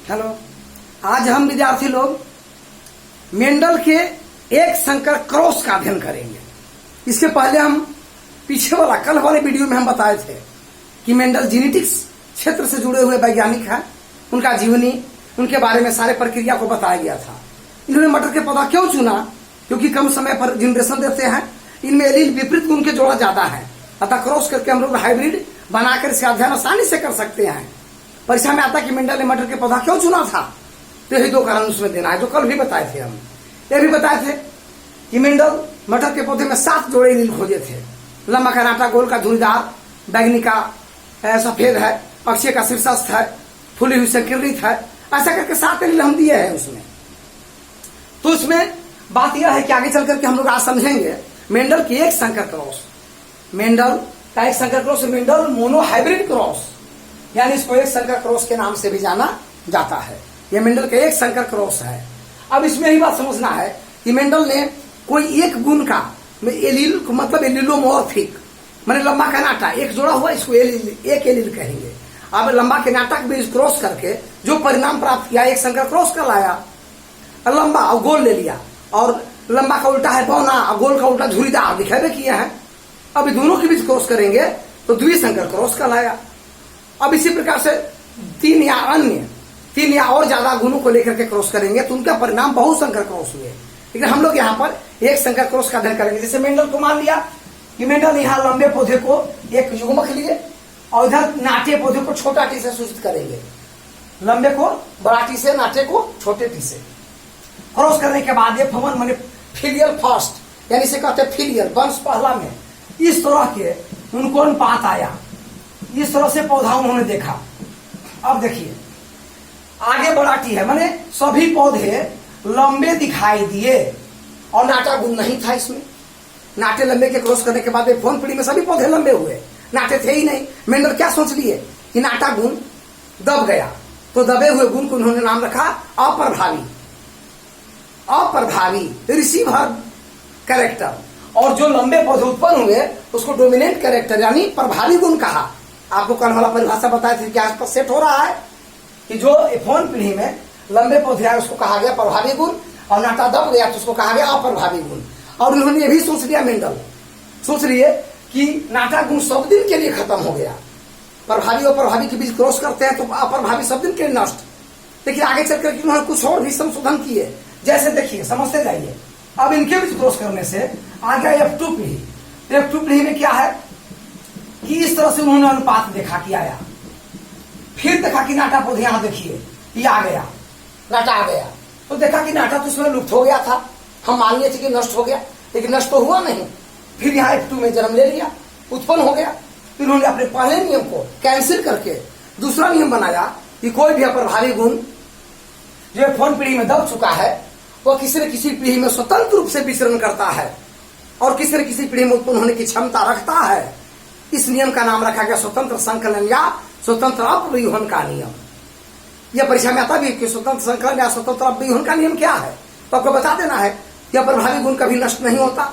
Hello. आज हम विद्यार्थी लोग मेंडल के एक संकर क्रॉस का अध्ययन करेंगे। इसके पहले हम पीछे वाला कल वाले वीडियो में हम बताए थे कि मेंडल जेनेटिक्स क्षेत्र से जुड़े हुए वैज्ञानिक हैं, उनका जीवनी, उनके बारे में सारे प्रक्रिया को बताया गया था। इन्होंने मटर के पौधा क्यों चुना? क्योंकि कम समय पर जनरेशन देते हैं, इनमें एलील विपरीत गुण के जोड़ा जाता है, अतः क्रॉस करके हम लोग हाइब्रिड बनाकर इसका अध्ययन आसानी से कर सकते हैं। परीक्षा में आता कि मेंडल ने मटर के पौधा क्यों चुना था, तो यही 2 कारण उसमें देना है, जो कल भी बताए थे। हम ये भी बताए थे कि मेंडल मटर के पौधे में 7 जोड़े एलील खोजे थे। लंबा का नाटा, गोल का धुरीदार, बैगनी का सफेद है, अक्षय का शीर्षस्थ है, फूली हुई संकीर्णित है, ऐसा करके 7 एलील हम दिए हैं उसमें। तो उसमें बात यह है कि आगे चल करके हम लोग आज समझेंगे मेंडल की एक संकर क्रॉस। मेंडल का एक संकर cross, Mendel mono hybrid cross, यानी इसको एक संकर क्रॉस के नाम से भी जाना जाता है। यह मेंडल का एक संकर क्रॉस है। अब इसमें यही बात समझना है कि मेंडल ने कोई एक गुण का एलील, मतलब एलिलोमॉर्फिक, माने लंबा का नाटा एक जोड़ा हुआ, इसको एक एलील कहेंगे। अब लंबा के नाटा के बीच क्रॉस करके जो परिणाम प्राप्त किया, एक संकर क्रॉस का लाया। लंबा और गोल ले लिया, और लंबा का उल्टा है बौना और गोल का उल्टा धुरीदार, दिखावे किए हैं। अब दोनों के बीच क्रॉस करेंगे तो द्विसंकर क्रॉस का लाया। अब इसी प्रकार से 3 या अन्य 3 या और ज्यादा गुणों को लेकर के क्रॉस करेंगे तो उनका परिणाम बहुसंकर क्रॉस हुए। लेकिन हम लोग यहाँ पर एक संकर क्रॉस का अध्ययन करेंगे। जैसे मेंडल को मान लिया कि मेंडल यहाँ लंबे पौधे को एक युग्मक लिए और इधर नाटे पौधे को छोटा टी से सूचित करेंगे। लंबे को बड़ा टी से, नाटे को छोटे टी से क्रॉस करने के बाद ये फमन माने फिलियल फर्स्ट, यानी से कहते हैं फिलियल, वंश पहला में इस तरह के उनको अनुपात आया। इस तरह से पौधा उन्होंने देखा। अब देखिए आगे बड़ा टी है, माने सभी पौधे लंबे दिखाई दिए और नाटा गुण नहीं था इसमें। नाटे लंबे के क्रॉस करने के बाद फोन पीढ़ी में सभी पौधे लंबे हुए, नाटे थे ही नहीं। मेंडल क्या सोच लिए कि नाटा गुण दब गया, तो दबे हुए गुण को उन्होंने नाम रखा अप्रभावी। अप्रभावी रिसीवर कैरेक्टर, और जो लंबे पौधे उत्पन्न हुए उसको डोमिनेंट कैरेक्टर यानी प्रभावी गुण कहा। आपको कल वाला परिभाषा बताया थी कि आसपास सेट हो रहा है कि जो फोन पीढ़ी में लंबे पौधे आए उसको कहा गया प्रभावी गुण, और नाटा दब गया तो उसको कहा गया अप्रभावी गुण। और उन्होंने ये भी सोच लिया, मेंडल सोच लिए कि नाटा गुण सब दिन के लिए खत्म हो गया। प्रभावी और प्रभावी के बीच क्रॉस करते हैं तो अप्रभावी सब दिन के लिए नष्ट। लेकिन आगे चलकर उन्होंने कुछ और भी संशोधन किए। जैसे देखिए, समझते जाइए। अब इनके बीच क्रॉस करने से आ गया F2 पीढ़ी। F2 पीढ़ी में क्या है कि इस तरह से उन्होंने अनुपात देखा कि आया। फिर देखा कि नाटा पौधे यहां देखिए ये आ गया, नाटा आ गया, तो देखा कि नाटा तो उसमें लुप्त हो गया था। हम मान लिए थे कि नष्ट हो गया, लेकिन नष्ट तो हुआ नहीं। फिर यहाँ F2 में जन्म ले लिया, उत्पन्न हो गया। फिर उन्होंने अपने पहले नियम को कैंसिल करके दूसरा नियम बनाया कि कोई भी अप्रभावी गुण जो F1 पीढ़ी में दब चुका है वह किसी न किसी पीढ़ी में स्वतंत्र रूप से विचरण करता है और किसी न किसी पीढ़ी में उत्पन्न होने की क्षमता रखता है। इस नियम का नाम रखा गया स्वतंत्र संकलन या स्वतंत्र अपव्यूहन का नियम। यह परीक्षा में आता भी कि स्वतंत्र संकलन या स्वतंत्र अपव्यूहन का नियम क्या है, तो आपको बता देना है कि अप्रभावी गुण कभी नष्ट नहीं होता।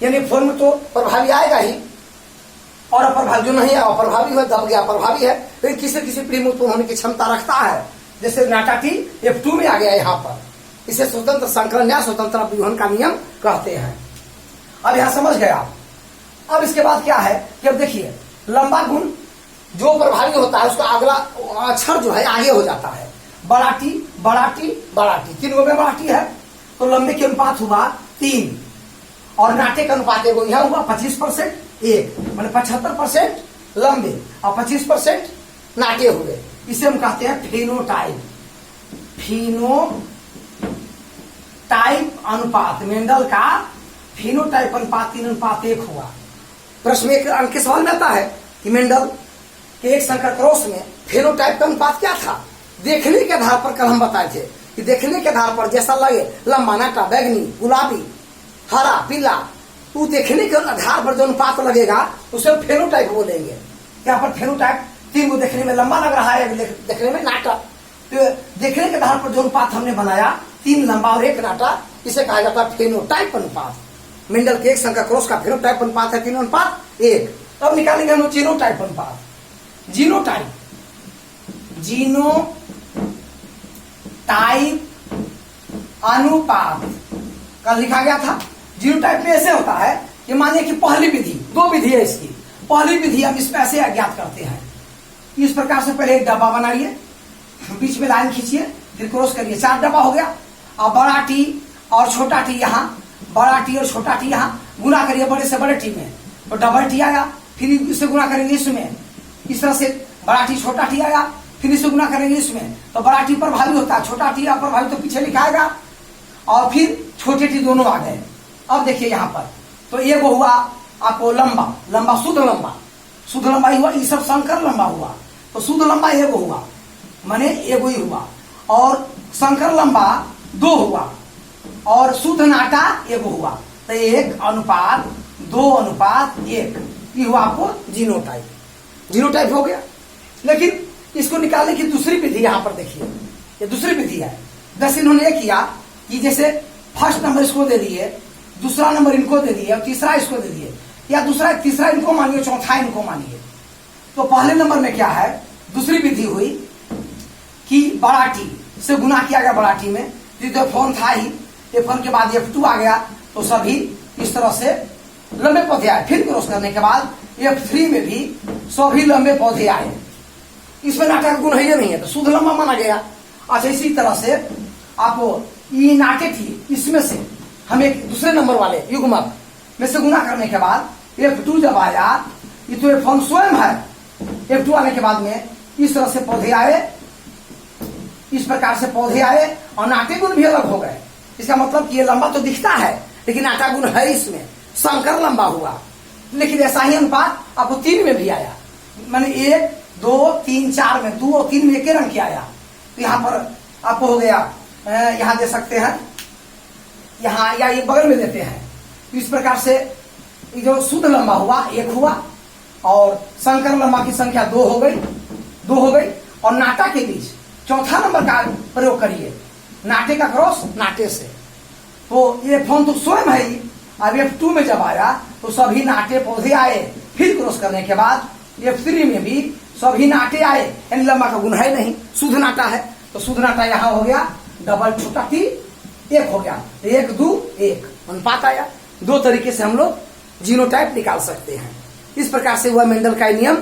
यानी फोन में तो प्रभावी आएगा ही, और अप्रभावी जो नहीं है अप्रभावी है, दब गया प्रभावी है, लेकिन किसी किसी पीढ़ी में उत्पन्न होने की क्षमता रखता है। जैसे नाटा टी F2 में आ गया यहाँ पर, इसे स्वतंत्र संकलन या स्वतंत्र अपव्यूहन का नियम कहते हैं। अब यहां समझ गए आप। अब इसके बाद क्या है कि अब देखिए लंबा गुण जो प्रभावी होता है उसका अगला अक्षर जो है आगे हो जाता है। बड़ा टी, बड़ा टी, बड़ा टी, 3 गो में बड़ा टी है, तो लंबे के अनुपात हुआ 3 और नाटे का अनुपात एगो यह हुआ 25% 1, मैंने 75% लंबे और 25% नाटे हुए। इसे हम कहते हैं फेनोटाइप। फेनोटाइप अनुपात, मेंडल का फेनोटाइप अनुपात 3:1 हुआ। प्रश्न में एक अंक के सवाल में आता है कि मेंडल के एक संकर क्रॉस में फेनोटाइप का अनुपात क्या था। देखने के आधार पर कल हम बताए थे कि देखने के आधार पर जैसा लगे, लंबा, नाटा, बैगनी, गुलाबी, हरा, पीला, तो देखने के आधार पर जो अनुपात लगेगा उसे फेनोटाइप बोलेंगे। यहाँ पर फेनोटाइप 3 को देखने में लंबा लग रहा है, देखने में नाटा, तो देखने के आधार पर जो अनुपात हमने बनाया 3 लंबा और 1 नाटा, इसे कहा जाता है फेनोटाइप अनुपात। मेंडल के एक संकर क्रॉस का फेनोटाइप अनुपात है 3:1। अब निकालेंगे हम जीनोटाइप अनुपात। जीनोटाइप टाइप अनुपात कल लिखा गया था। जीनोटाइप में ऐसे होता है कि मानिए कि पहली विधि, दो विधि है इसकी। पहली विधि हम इसमें ऐसे अज्ञात करते हैं, इस प्रकार से पहले एक डब्बा बनाइए, बीच में लाइन खींचिए, फिर क्रॉस करिए, 4 डब्बा हो गया। और बड़ा टी और छोटा टी यहाँ, बड़ा टी और छोटा टी यहाँ, गुना करिए बड़े से बड़े टी में, तो डबल टी आया, फिर इससे गुना करेंगे इसमें, इस तरह से बड़ा टी छोटा टी आया, फिर इससे गुना करेंगे इसमें, तो बड़ा टी प्रभावी होता है, छोटा टी अप्रभावी, तो पीछे लिखाएगा, और फिर छोटे टी दोनों आ गए। अब देखिए यहाँ पर, तो ये वो हुआ आपको लंबा, लंबा शुद्ध लंबा, शुद्ध लंबा ही हुआ, ये सब संकर लंबा हुआ, तो शुद्ध लंबा एगो हुआ, माने एगो ही हुआ, और संकर लंबा 2 हुआ, और शुद्ध नाटा एगो हुआ, तो 1 अनुपात 2 अनुपात 1, ये हुआ आपको जीनोटाइप। जीनोटाइप हो गया। लेकिन इसको निकालने की दूसरी विधि यहाँ पर देखिए, ये दूसरी विधि है। बस इन्होंने ये किया कि जैसे फर्स्ट नंबर इसको दे दिए, दूसरा नंबर इनको दे दिए, और तीसरा इसको दे दिए, या दूसरा तीसरा इनको मानिए, चौथा इनको मानिए। तो पहले नंबर में क्या है, दूसरी विधि हुई कि बड़ा टी से गुना किया गया बड़ा टी में, तो फोन था ही, F1 के बाद F2 आ गया, तो सभी इस तरह से लंबे पौधे आए। फिर क्रॉस करने के बाद F3 में भी सभी लंबे पौधे आए, इसमें नाटे का गुण है नहीं है, तो शुद्ध लंबा माना गया। अच्छा, इसी तरह से आपको ये नाटे थी, इसमें से हम एक दूसरे नंबर वाले युग्मक में से गुना करने के बाद F2 जब आया, ये तो F1 स्वयं है, F2 आने के बाद में इस तरह से पौधे आए, इस प्रकार से पौधे आए, और नाटे गुण भी अलग हो गए। इसका मतलब कि ये लंबा तो दिखता है, लेकिन नाटा गुण है इसमें, संकर लंबा हुआ। लेकिन ऐसा ही अनुपात आपको 3 में भी आया, माने 1 2 3 4 में 2 और 3 में एक रंग किया आया। तो यहाँ पर आपको हो गया, यहाँ दे सकते हैं, यहाँ या ये बगल में देते हैं। तो इस प्रकार से ये जो शुद्ध लंबा हुआ 1 हुआ, और संकर लंबा की संख्या 2 हो गई, 2 हो गई। और नाटा के बीच चौथा नंबर का प्रयोग करिए, नाटे का क्रॉस नाटे से, तो ये फोन तो स्वयं है ही। अब F2 में जब आया तो सभी नाटे पौधे आए, फिर क्रॉस करने के बाद F3 में भी सभी नाटे आए, यानी लंबा का गुण है नहीं, शुद्ध नाटा है, तो शुद्ध नाटा यहाँ हो गया, डबल छोटा टी 1 हो गया, 1 2 1 अनुपात आया। 2 तरीके से हम लोग जीनोटाइप निकाल सकते हैं। इस प्रकार से हुआ मेंडल का नियम,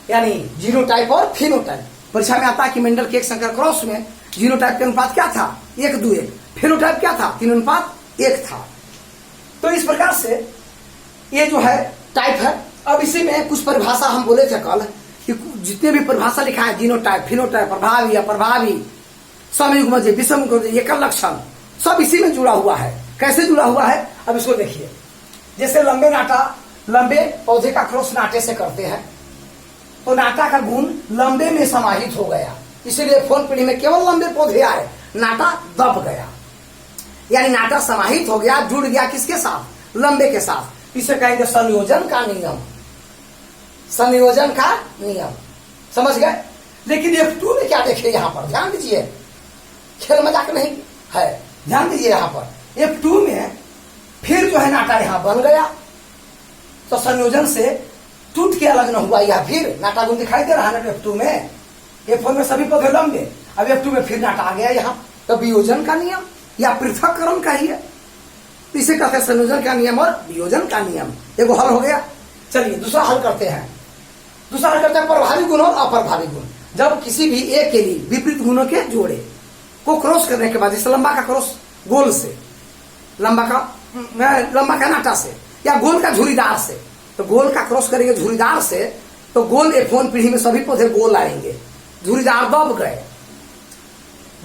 यानी जीनोटाइप और फिनोटाइप। परीक्षा में आता है कि मेंडल के एक संकर क्रॉस में जीनोटाइप के अनुपात क्या था, 1 2 1, फिनोटाइप क्या था, 3 अनुपात 1 था। तो इस प्रकार से ये जो है टाइप है। अब इसी में कुछ परिभाषा हम बोले थे कल कि जितने भी परिभाषा लिखा है, जीनोटाइप फिनोटाइप, प्रभावी अप्रभावी, समयुग्मज विषमयुग्मज, एकल लक्षण, सब इसी में जुड़ा हुआ है। कैसे जुड़ा हुआ है, अब इसको देखिए। जैसे लंबे नाटा, लंबे पौधे का क्रॉस नाटे से करते हैं, तो नाटा का गुण लंबे में समाहित हो गया, इसलिए फोन पीढ़ी में केवल लंबे पौधे आए, नाटा दब गया, यानी नाटा समाहित हो गया, जुड़ गया किसके साथ, लंबे के साथ। इसे कहेंगे संयोजन का नियम, संयोजन का नियम, समझ गए। लेकिन F2 में क्या देखे, यहाँ पर ध्यान दीजिए, खेल मजाक नहीं है, ध्यान दीजिए। यहाँ पर F2 में फिर जो है नाटा यहाँ बन गया, तो संयोजन से टूट के अलग न हुआ, यह फिर नाटा गुण दिखाई दे रहा है F2 में। F1 में सभी पौधे लंबे, अब F2 में फिर नाटा आ गया यहाँ, तो वियोजन का नियम या पृथक्करण का ही है, इसे कहते हैं संयोजन का नियम और वियोजन का नियम। एगो हल हो गया। चलिए दूसरा हल करते हैं। दूसरा हल करते हैं प्रभावी गुण और अप्रभावी गुण। जब किसी भी एक के लिए विपरीत गुणों के जोड़े को क्रॉस करने के बाद, जैसे लंबा का क्रॉस गोल से, लंबा का नाटा से, या गोल का झुरीदार से, तो गोल का क्रॉस करेंगे झुरीदार से, तो गोल F1 पीढ़ी में सभी पौधे गोल आएंगे, झुरीदार दब गए,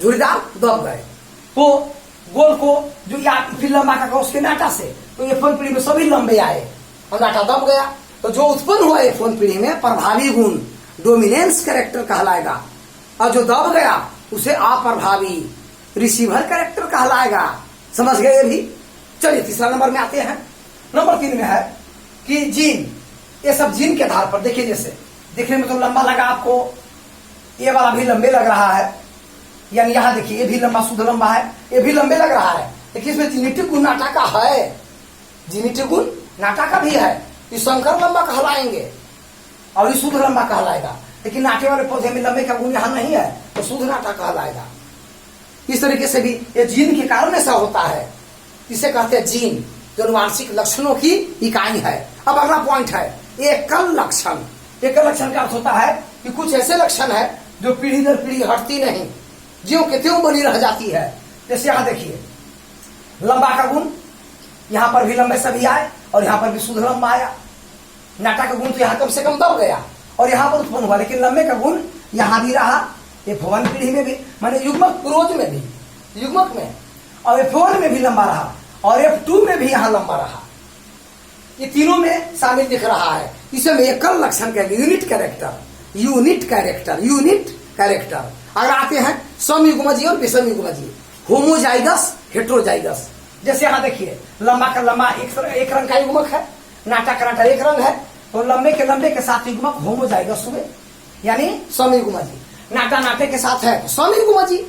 झुरीदार दब गए, तो गोल को जो या फिर लंबा का क्रॉस के नाटा से, तो F1 पीढ़ी में सभी लंबे आए और नाटा दब गया, तो जो उत्पन्न हुआ F1 पीढ़ी में प्रभावी गुण डोमिनेंस कैरेक्टर कहलाएगा, और जो दब गया उसे अप्रभावी रिसीवर कैरेक्टर कहलाएगा। समझ गए ये भी। चलिए तीसरा नंबर में आते हैं। नंबर 3 में है कि जीन, ये सब जीन के आधार पर देखिए, जैसे देखने में तो लंबा लगा आपको, ये वाला भी लंबे लग रहा है, यानी यहाँ देखिए ये भी लंबा शुद्ध लंबा है, ये भी लंबे लग रहा है, देखिए इसमें जीनेटिक गुण नाटा का है, जीनेटिक गुण नाटा का भी है, ये संकर लंबा कहलाएंगे और ये शुद्ध लंबा कहलाएगा। लेकिन नाटे वाले पौधे में लंबे का गुण यहाँ नहीं है, तो शुद्ध नाटा कहलाएगा। इस तरीके से भी ये जीन के कारण ऐसा होता है, इसे कहते हैं जीन, जो अनुवांशिक लक्षणों की इकाई है। अब अगला पॉइंट है एकल लक्षण। एकल लक्षण का अर्थ होता है कि कुछ ऐसे लक्षण है जो पीढ़ी दर पीढ़ी हटती नहीं, ज्यों के त्यों बनी रह जाती है। जैसे यहां देखिए, लंबा का गुण, यहां पर भी लंबे सभी आए और यहां पर भी शुद्ध लंबा आया। नाटा का गुण तो यहां कम से कम दब गया और यहां पर उत्पन्न हुआ, लेकिन लंबे का गुण यहां भी रहा, F1 पीढ़ी में भी, माने युग्मक पूर्वज में भी, युग्मक में, और F1 में भी लंबा रहा और F2 में भी यहां लंबा रहा। ये तीनों में शामिल दिख रहा है। इसे हम एकल लक्षण कहेंगे, unit character, unit character, unit character. अगर आते हैं समयुग्मजीय और विषमयुग्मजीय, होमोजाइगस, हेट्रोजाइगस। जैसे यहां देखिए, लंबा का लंबा एक रंग का युग्मक है, नाटा का नाटा एक रंग है, तो लंबे के साथ युग्मक होमोजाइगस हुए, यानी समयुग्मजीय। नाटा नाटे के साथ है तो समयुग्मजीय।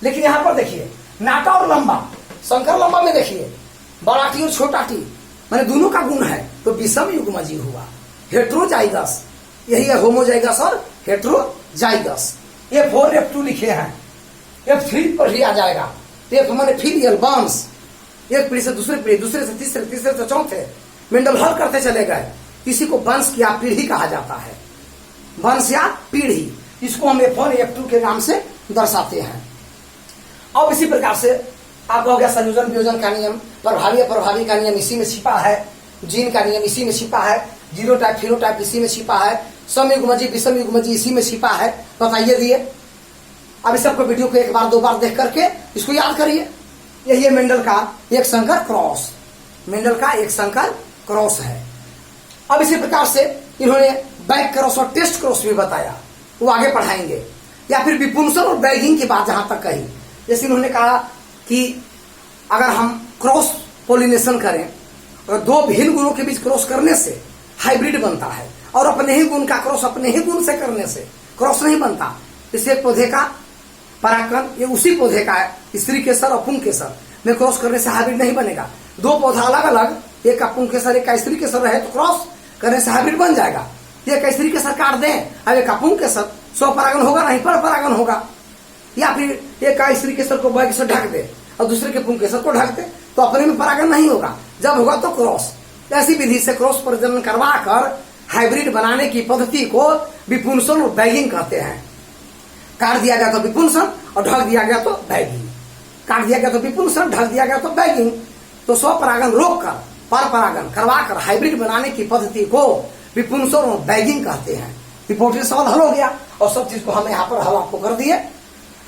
लेकिन यहां पर देखिए, नाटा और लंबा, शंकर लंबा में देखिए बड़ा टी और छोटा टी, माने दोनों का गुण है, तो विषम युग्मजीय हुआ। हेट्रोजाइगस, यही है होमोजाइगस और हेट्रोजाइगस। F4 F2 लिखे हैं, F3 पर ही आ जाएगा। F माने फीलियल वंश, एक पीढ़ी से दूसरे पीढ़ी, दूसरे से तीसरे, तीसरे से चौथे, मेंडल हल करते चले गए। इसी को वंश या पीढ़ी कहा जाता है, वंश या पीढ़ी। इसको हम F1 F2 के नाम से दर्शाते हैं। अब इसी प्रकार से आपका हो गया संयोजन वियोजन का नियम, प्रभावी अप्रभावी का नियम इसी में छिपा है, जीन का नियम इसी में छिपा है, जीनोटाइप फिनोटाइप इसी में छिपा है, समयुग्मजीय विषमयुग्मजीय इसी में छिपा है। बताइए दिए। अब इस सबको वीडियो को एक बार दो बार देख करके इसको याद करिए। यही है मेंडल का एक संकर क्रॉस, मेंडल का एक संकर क्रॉस है। अब इसी प्रकार से इन्होंने बैक क्रॉस और टेस्ट क्रॉस भी बताया, वो आगे पढ़ाएंगे। या फिर विपुंसन और बैगिंग की बात जहां तक कही, जैसे इन्होंने कहा कि अगर हम क्रॉस पोलिनेशन करें और दो भिन्न गुणों के बीच क्रॉस करने से हाइब्रिड बनता है, और अपने ही गुण का क्रॉस अपने ही गुण से करने से क्रॉस नहीं बनता। इसे एक पौधे का परागकण, ये उसी पौधे का स्त्री केसर और पुंकेसर में क्रॉस करने से हाइब्रिड नहीं बनेगा। दो पौधा अलग अलग, एक का पुंकेसर एक का स्त्री केसर रहे तो क्रॉस करने से हाइब्रिड बन जाएगा। एक का स्त्री केसर काट दें अब एक का पुंकेसर, स्व परागन होगा नहीं, पर परागन होगा। या फिर एक का स्त्री केसर को बैग से ढक दे और दूसरे के पुंकेसर को ढक दे, तो अपने में परागन नहीं होगा, जब होगा तो क्रॉस। ऐसी विधि से क्रॉस प्रजनन करवा कर हाइब्रिड बनाने की पद्धति को विपुंसन और बैगिंग कहते हैं। काट दिया गया तो विपुंसन और ढक दिया गया तो बैगिंग, काट दिया गया तो विपुंसन, ढक दिया गया तो बैगिंग। तो स्वपरागन रोककर पर परागन करवाकर हाइब्रिड बनाने की पद्धति को विपुंसन और बैगिंग कहते हैं। रिपोर्ट सवाल हल हो गया और सब चीज को हम यहाँ पर हल आपको कर दिए।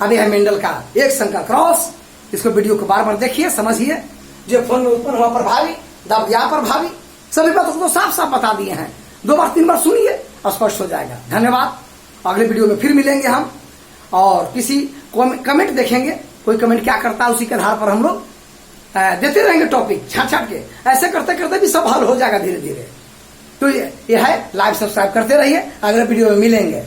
अब यह मेंडल का एक संकर क्रॉस, इसको वीडियो को बार बार देखिए, समझिए। जो फोन में उत्पन्न हुआ प्रभावी, दब गया प्रभावी, सभी बातों को तो साफ साफ बता दिए हैं। दो बार तीन बार सुनिए, स्पष्ट हो जाएगा। धन्यवाद। अगले वीडियो में फिर मिलेंगे हम, और किसी कमेंट देखेंगे, कोई कमेंट क्या करता है उसी के आधार पर हम लोग देते रहेंगे टॉपिक छाट छाट के। ऐसे करते करते भी सब हल हो जाएगा धीरे धीरे। तो ये है, लाइव सब्सक्राइब करते रहिए। अगले वीडियो में मिलेंगे।